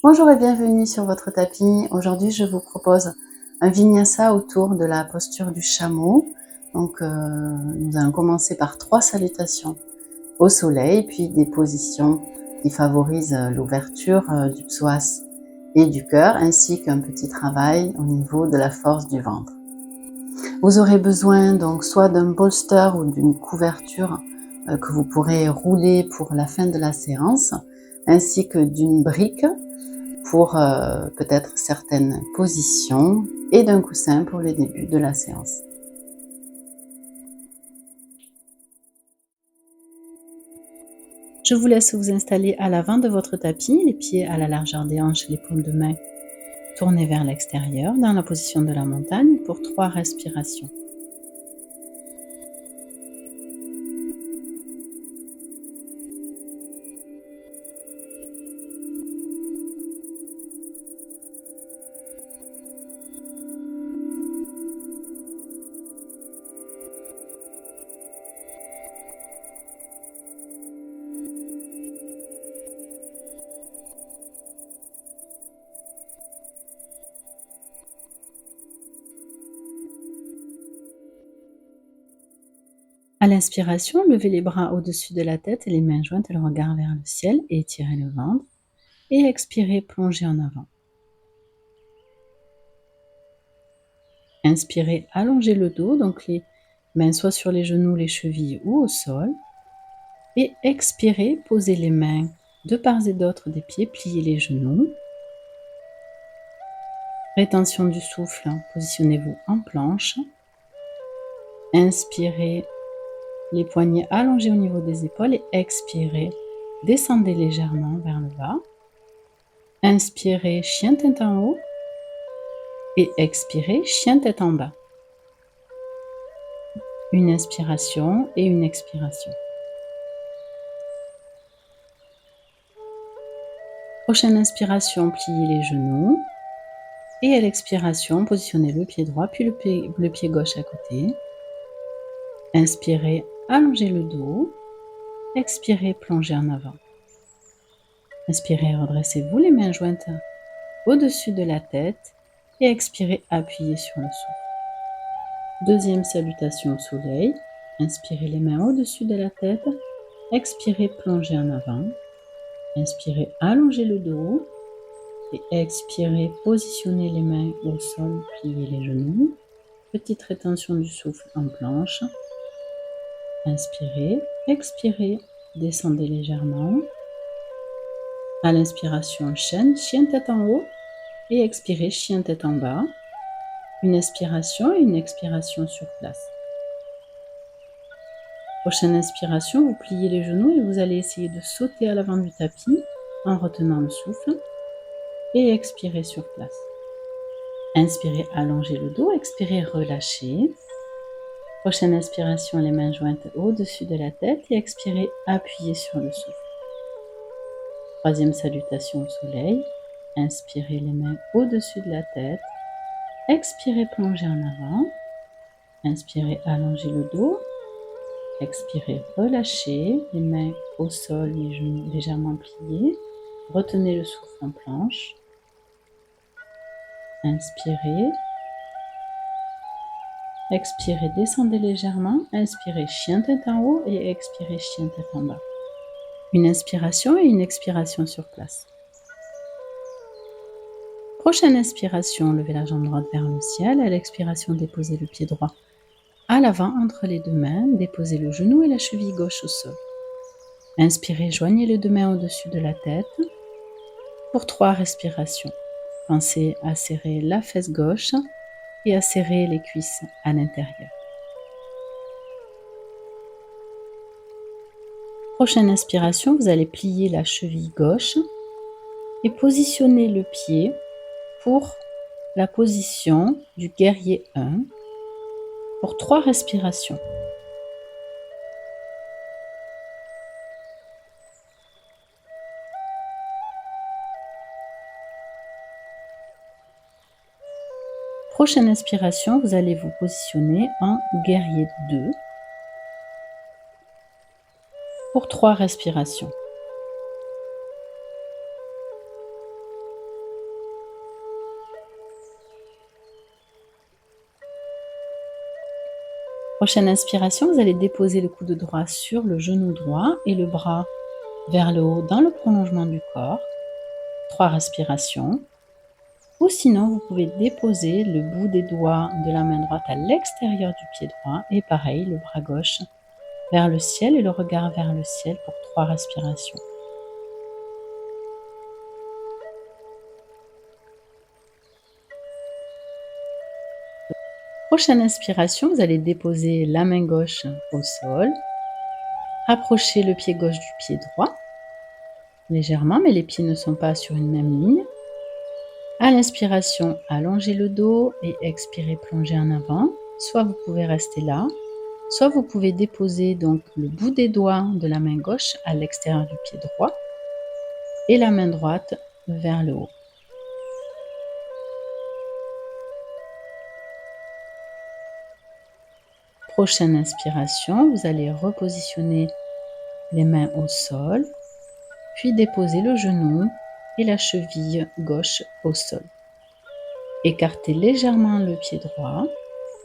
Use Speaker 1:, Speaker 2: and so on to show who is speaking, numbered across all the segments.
Speaker 1: Bonjour et bienvenue sur votre tapis. Aujourd'hui, je vous propose un vinyasa autour de la posture du chameau. Nous allons commencer par 3 salutations au soleil, puis des positions qui favorisent l'ouverture du psoas et du cœur, ainsi qu'un petit travail au niveau de la force du ventre. Vous aurez besoin donc soit d'un bolster ou d'une couverture que vous pourrez rouler pour la fin de la séance, ainsi que d'une brique pour peut-être certaines positions et d'un coussin pour le début de la séance. Je vous laisse vous installer à l'avant de votre tapis, les pieds à la largeur des hanches, les paumes de main tournées vers l'extérieur, dans la position de la montagne pour 3 respirations. À l'inspiration, levez les bras au-dessus de la tête et les mains jointes et le regard vers le ciel et étirez le ventre. Et expirez, plongez en avant. Inspirez, allongez le dos, donc les mains soit sur les genoux, les chevilles ou au sol. Et expirez, posez les mains de part et d'autre des pieds, pliez les genoux. Rétention du souffle, positionnez-vous en planche. Inspirez, les poignets allongés au niveau des épaules et expirez, descendez légèrement vers le bas. Inspirez, chien tête en haut et expirez, chien tête en bas. Une inspiration et une expiration. Prochaine inspiration, pliez les genoux. Et à l'expiration, positionnez le pied droit puis le pied gauche à côté. Inspirez, allongez le dos. Expirez, plongez en avant. Inspirez, redressez-vous les mains jointes au-dessus de la tête. Et expirez, appuyez sur le souffle. Deuxième salutation au soleil. Inspirez les mains au-dessus de la tête. Expirez, plongez en avant. Inspirez, allongez le dos. Et expirez, positionnez les mains au sol, pliez les genoux. Petite rétention du souffle en planche. Inspirez, expirez, descendez légèrement. À l'inspiration, chien tête en haut. Et expirez, chien tête en bas. Une inspiration et une expiration sur place. Prochaine inspiration, vous pliez les genoux et vous allez essayer de sauter à l'avant du tapis en retenant le souffle. Et expirez sur place. Inspirez, allongez le dos, expirez, relâchez. Prochaine inspiration, les mains jointes au-dessus de la tête et expirez, appuyez sur le souffle. Troisième salutation au soleil. Inspirez les mains au-dessus de la tête. Expirez, plongez en avant. Inspirez, allongez le dos. Expirez, relâchez. Les mains au sol, les genoux légèrement pliés. Retenez le souffle en planche. Inspirez. Expirez, descendez légèrement. Inspirez, chien tête en haut et expirez, chien tête en bas. Une inspiration et une expiration sur place. Prochaine inspiration, levez la jambe droite vers le ciel. À l'expiration, déposez le pied droit à l'avant entre les deux mains. Déposez le genou et la cheville gauche au sol. Inspirez, joignez les deux mains au-dessus de la tête. Pour 3 respirations. Pensez à serrer la fesse gauche et à serrer les cuisses à l'intérieur. Prochaine inspiration, vous allez plier la cheville gauche et positionner le pied pour la position du guerrier 1 pour 3 respirations. Prochaine inspiration, vous allez vous positionner en guerrier 2 pour 3 respirations. Prochaine inspiration, vous allez déposer le coude droit sur le genou droit et le bras vers le haut dans le prolongement du corps. 3 respirations. Ou sinon, vous pouvez déposer le bout des doigts de la main droite à l'extérieur du pied droit et pareil, le bras gauche vers le ciel et le regard vers le ciel pour 3 respirations. Prochaine inspiration, vous allez déposer la main gauche au sol, approchez le pied gauche du pied droit, légèrement, mais les pieds ne sont pas sur une même ligne. À l'inspiration, allongez le dos et expirez, plongez en avant. Soit vous pouvez rester là, soit vous pouvez déposer donc le bout des doigts de la main gauche à l'extérieur du pied droit et la main droite vers le haut. Prochaine inspiration, vous allez repositionner les mains au sol, puis déposer le genou et la cheville gauche au sol. Écartez légèrement le pied droit,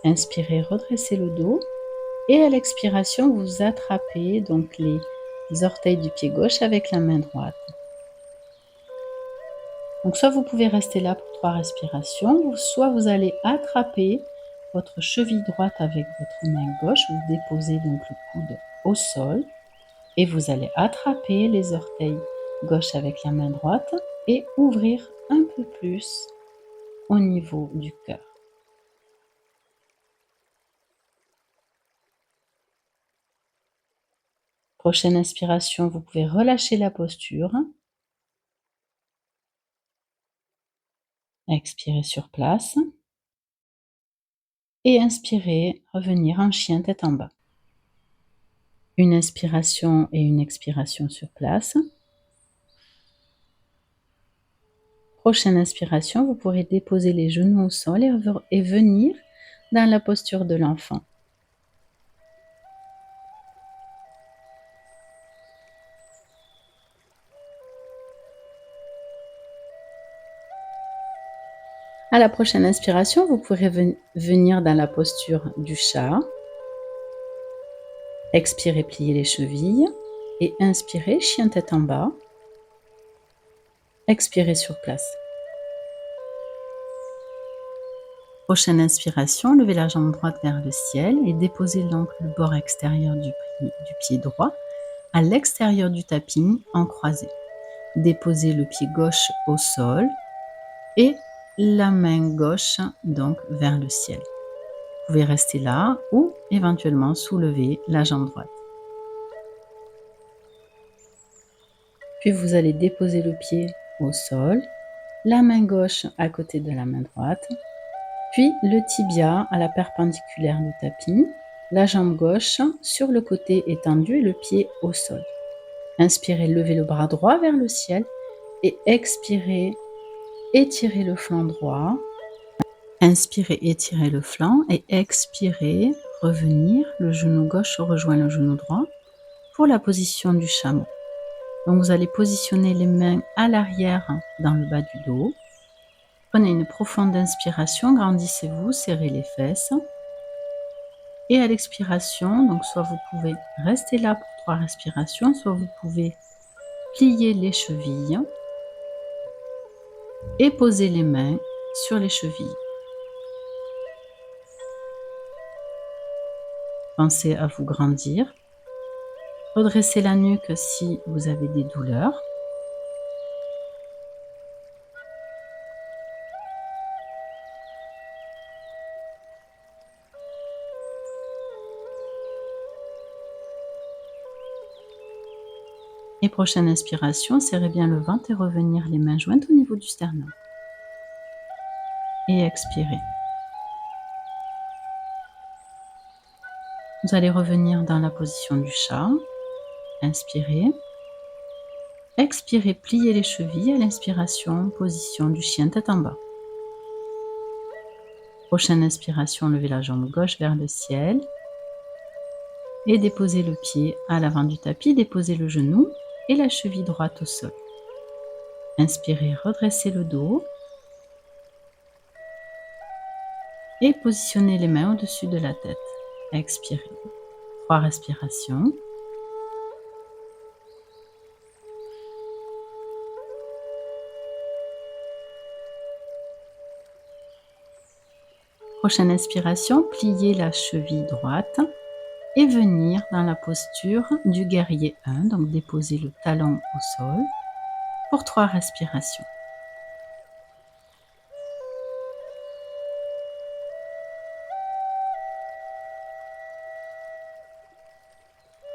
Speaker 1: inspirez, redressez le dos et à l'expiration, vous attrapez donc les orteils du pied gauche avec la main droite. Donc soit vous pouvez rester là pour 3 respirations, soit vous allez attraper votre cheville droite avec votre main gauche, vous déposez donc le coude au sol et vous allez attraper les orteils gauche avec la main droite et ouvrir un peu plus au niveau du cœur. Prochaine inspiration, vous pouvez relâcher la posture. Expirez sur place. Et inspirez, revenir en chien tête en bas. Une inspiration et une expiration sur place. Prochaine inspiration, vous pourrez déposer les genoux au sol et venir dans la posture de l'enfant. À la prochaine inspiration, vous pourrez venir dans la posture du chat. Expirez, pliez les chevilles et inspirez, chien tête en bas. Expirez sur place. Prochaine inspiration, levez la jambe droite vers le ciel et déposez donc le bord extérieur du pied droit à l'extérieur du tapis en croisé. Déposez le pied gauche au sol et la main gauche donc vers le ciel. Vous pouvez rester là ou éventuellement soulever la jambe droite. Puis vous allez déposer le pied au sol, la main gauche à côté de la main droite, puis le tibia à la perpendiculaire du tapis, la jambe gauche sur le côté étendu et le pied au sol. Inspirez, levez le bras droit vers le ciel et expirez, étirez le flanc droit. Inspirez, étirez le flanc et expirez, revenir, le genou gauche rejoint le genou droit pour la position du chameau. Donc vous allez positionner les mains à l'arrière dans le bas du dos. Prenez une profonde inspiration, grandissez-vous, serrez les fesses. Et à l'expiration, donc soit vous pouvez rester là pour 3 respirations, soit vous pouvez plier les chevilles et poser les mains sur les chevilles. Pensez à vous grandir. Redressez la nuque si vous avez des douleurs. Et prochaine inspiration, serrez bien le ventre et revenir les mains jointes au niveau du sternum. Et expirez. Vous allez revenir dans la position du chat. Inspirez. Expirez, pliez les chevilles à l'inspiration, position du chien tête en bas. Prochaine inspiration, levez la jambe gauche vers le ciel. Et déposez le pied à l'avant du tapis, déposez le genou et la cheville droite au sol. Inspirez, redressez le dos. Et positionnez les mains au-dessus de la tête. Expirez. 3 respirations. Prochaine inspiration, pliez la cheville droite et venir dans la posture du guerrier 1, donc déposer le talon au sol pour 3 respirations.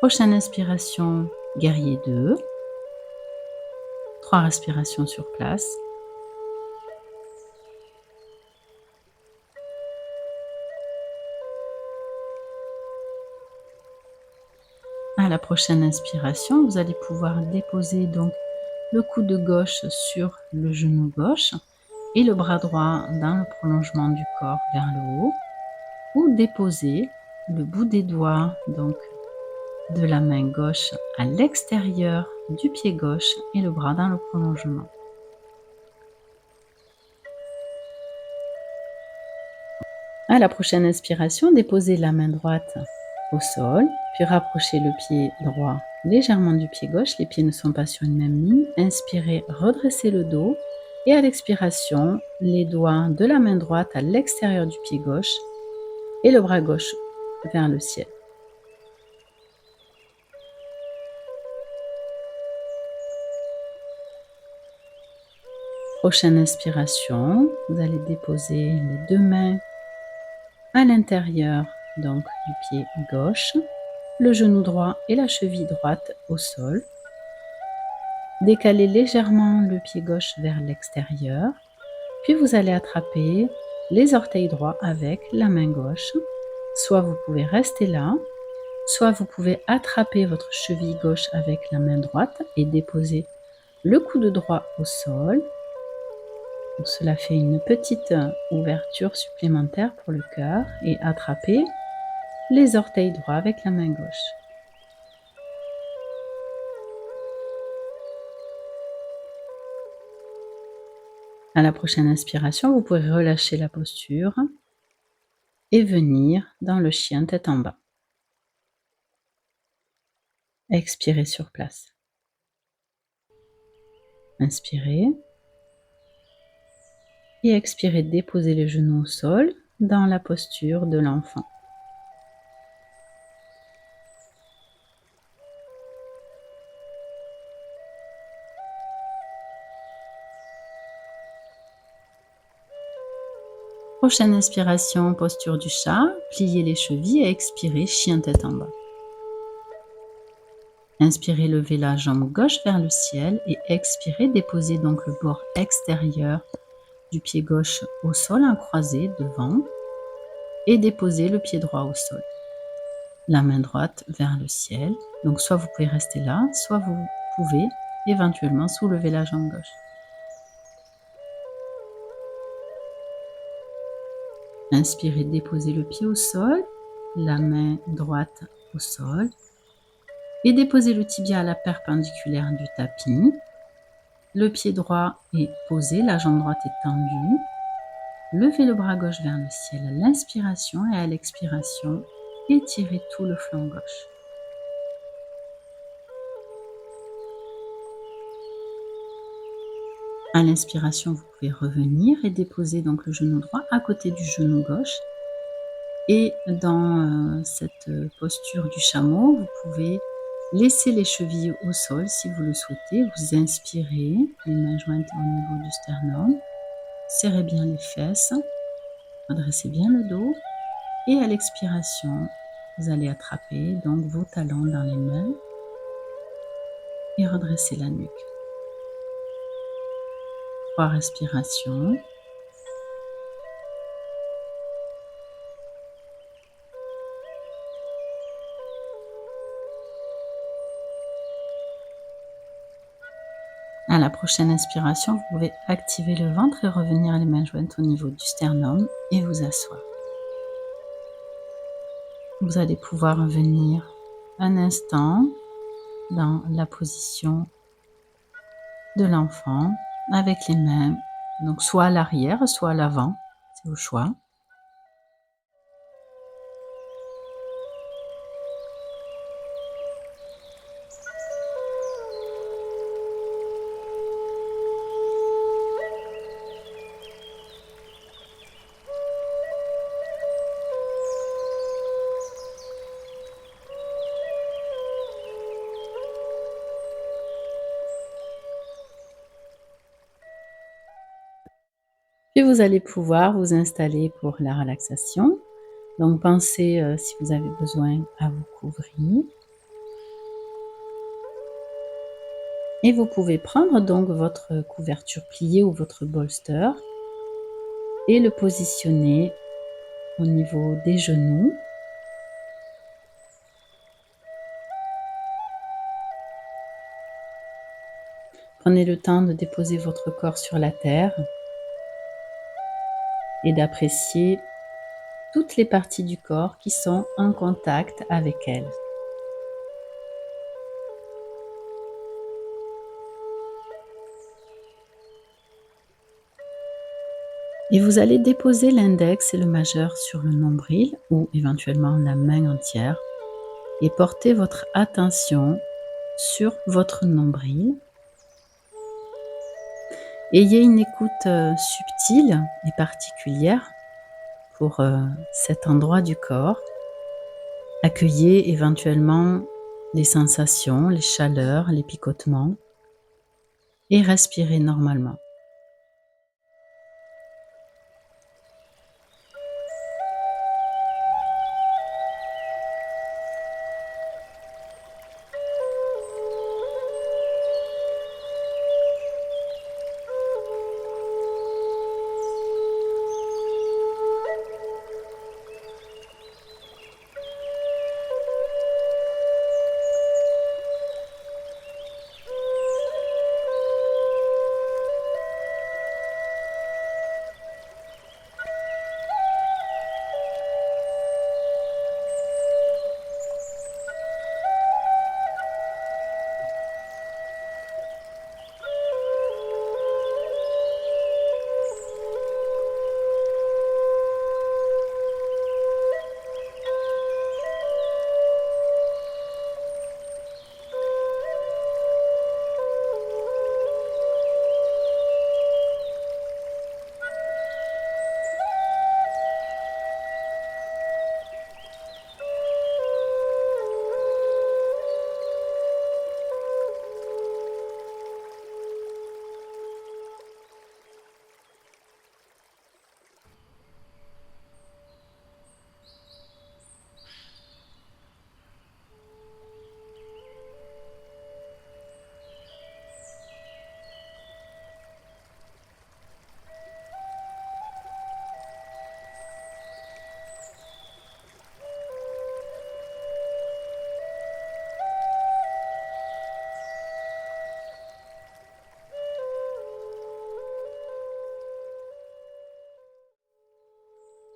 Speaker 1: Prochaine inspiration, guerrier 2, 3 respirations sur place. À la prochaine inspiration, vous allez pouvoir déposer donc le coude gauche sur le genou gauche et le bras droit dans le prolongement du corps vers le haut, ou déposer le bout des doigts donc de la main gauche à l'extérieur du pied gauche et le bras dans le prolongement. À la prochaine inspiration, déposez la main droite au sol, puis rapprochez le pied droit légèrement du pied gauche. Les pieds ne sont pas sur une même ligne. Inspirez, redressez le dos. Et à l'expiration, les doigts de la main droite à l'extérieur du pied gauche et le bras gauche vers le ciel. Prochaine inspiration, vous allez déposer les deux mains à l'intérieur donc du pied gauche, le genou droit et la cheville droite au sol. Décalez légèrement le pied gauche vers l'extérieur, puis vous allez attraper les orteils droits avec la main gauche. Soit vous pouvez rester là, soit vous pouvez attraper votre cheville gauche avec la main droite et déposer le coude droit au sol. Donc cela fait une petite ouverture supplémentaire pour le cœur et attraper les orteils droits avec la main gauche. À la prochaine inspiration, vous pouvez relâcher la posture et venir dans le chien tête en bas. Expirez sur place. Inspirez. Et expirez, déposez les genoux au sol dans la posture de l'enfant. Prochaine inspiration, posture du chat, pliez les chevilles et expirez, chien tête en bas. Inspirez, levez la jambe gauche vers le ciel et expirez, déposez donc le bord extérieur du pied gauche au sol en croisé devant et déposez le pied droit au sol. La main droite vers le ciel. Donc soit vous pouvez rester là, soit vous pouvez éventuellement soulever la jambe gauche. Inspirez, déposez le pied au sol, la main droite au sol et déposez le tibia à la perpendiculaire du tapis. Le pied droit est posé, la jambe droite est tendue. Levez le bras gauche vers le ciel à l'inspiration et à l'expiration, étirez tout le flanc gauche. À l'inspiration, vous pouvez revenir et déposer donc le genou droit à côté du genou gauche. Et dans cette posture du chameau, vous pouvez laisser les chevilles au sol si vous le souhaitez. Vous inspirez, les mains jointes au niveau du sternum. Serrez bien les fesses, redressez bien le dos. Et à l'expiration, vous allez attraper donc vos talons dans les mains et redresser la nuque. 3 respirations. À la prochaine inspiration, vous pouvez activer le ventre et revenir les mains jointes au niveau du sternum et vous asseoir. Vous allez pouvoir venir un instant dans la position de l'enfant avec les mains, donc soit à l'arrière, soit à l'avant, c'est au choix. Et vous allez pouvoir vous installer pour la relaxation. Donc pensez, si vous avez besoin, à vous couvrir. Et vous pouvez prendre donc votre couverture pliée ou votre bolster et le positionner au niveau des genoux. Prenez le temps de déposer votre corps sur la terre et d'apprécier toutes les parties du corps qui sont en contact avec elle. Et vous allez déposer l'index et le majeur sur le nombril ou éventuellement la main entière et porter votre attention sur votre nombril. Ayez une écoute subtile et particulière pour cet endroit du corps. Accueillez éventuellement les sensations, les chaleurs, les picotements et respirez normalement.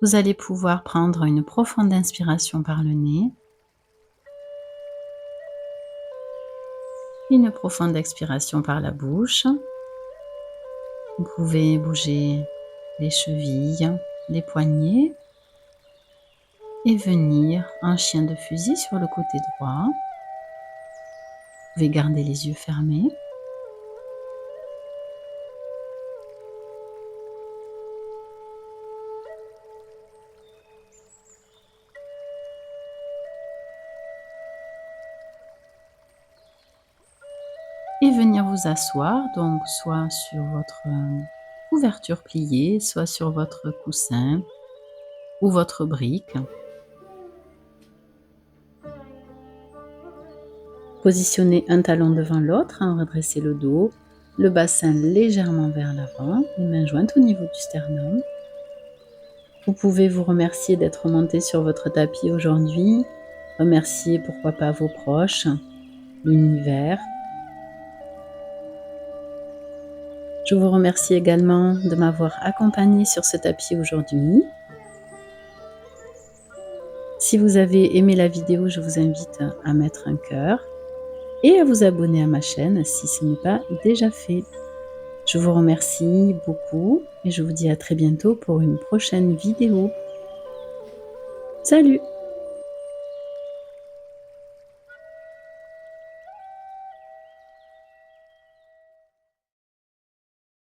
Speaker 1: Vous allez pouvoir prendre une profonde inspiration par le nez, une profonde expiration par la bouche. Vous pouvez bouger les chevilles, les poignets et venir en chien de fusil sur le côté droit. Vous pouvez garder les yeux fermés. Et venir vous asseoir, donc soit sur votre couverture pliée, soit sur votre coussin ou votre brique. Positionnez un talon devant l'autre, redressez le dos, le bassin légèrement vers l'avant, les mains jointes au niveau du sternum. Vous pouvez vous remercier d'être monté sur votre tapis aujourd'hui, remercier pourquoi pas vos proches, l'univers. Je vous remercie également de m'avoir accompagné sur ce tapis aujourd'hui. Si vous avez aimé la vidéo, je vous invite à mettre un cœur et à vous abonner à ma chaîne si ce n'est pas déjà fait. Je vous remercie beaucoup et je vous dis à très bientôt pour une prochaine vidéo. Salut!